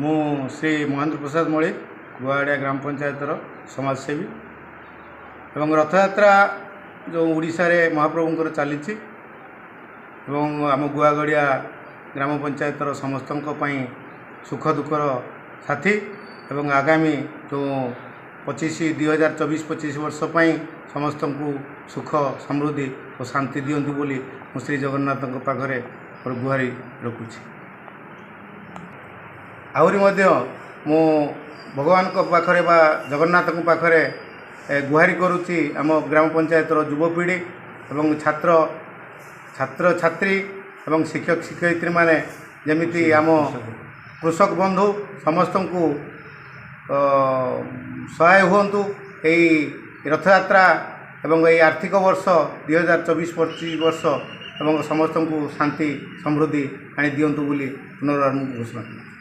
ମୁଁ ଶ୍ରୀ ମହେନ୍ଦ୍ର ପ୍ରସାଦ ମଳିକ ଗୁଆଗଡ଼ିଆ ଗ୍ରାମ ପଞ୍ଚାୟତର ସମାଜସେବୀ ଏବଂ ରଥଯାତ୍ରା ଯେଉଁ ଓଡ଼ିଶାରେ ମହାପ୍ରଭୁଙ୍କର ଚାଲିଛି ଏବଂ ଆମ ଗୁଆଗଡ଼ିଆ ଗ୍ରାମ ପଞ୍ଚାୟତର ସମସ୍ତଙ୍କ ପାଇଁ ସୁଖ ଦୁଃଖର ସାଥୀ ଏବଂ ଆଗାମୀ ଯେଉଁ 2024-25 ବର୍ଷ ପାଇଁ ସମସ୍ତଙ୍କୁ ସୁଖ ସମୃଦ୍ଧି ଓ ଶାନ୍ତି ଦିଅନ୍ତୁ ବୋଲି ମୁଁ ଶ୍ରୀ ଜଗନ୍ନାଥଙ୍କ ପାଖରେ ମୋର ଗୁହାରି ରଖୁଛି। ଆହୁରି ମଧ୍ୟ ମୁଁ ଭଗବାନଙ୍କ ପାଖରେ ବା ଜଗନ୍ନାଥଙ୍କ ପାଖରେ ଗୁହାରି କରୁଛି ଆମ ଗ୍ରାମ ପଞ୍ଚାୟତର ଯୁବପିଢ଼ି ଏବଂ ଛାତ୍ରଛାତ୍ରୀ ଏବଂ ଶିକ୍ଷକ ଶିକ୍ଷୟିତ୍ରୀମାନେ ଯେମିତି ଆମ କୃଷକ ବନ୍ଧୁ ସମସ୍ତଙ୍କୁ ସହାୟ ହୁଅନ୍ତୁ ଏହି ରଥଯାତ୍ରା ଏବଂ ଏହି ଆର୍ଥିକ ବର୍ଷ 2024-25 ବର୍ଷ ଏବଂ ସମସ୍ତଙ୍କୁ ଶାନ୍ତି ସମୃଦ୍ଧି ଆଣି ଦିଅନ୍ତୁ ବୋଲି ପୁନର୍ବାର ମୁଁ ଘୋଷଣା କରୁଛି।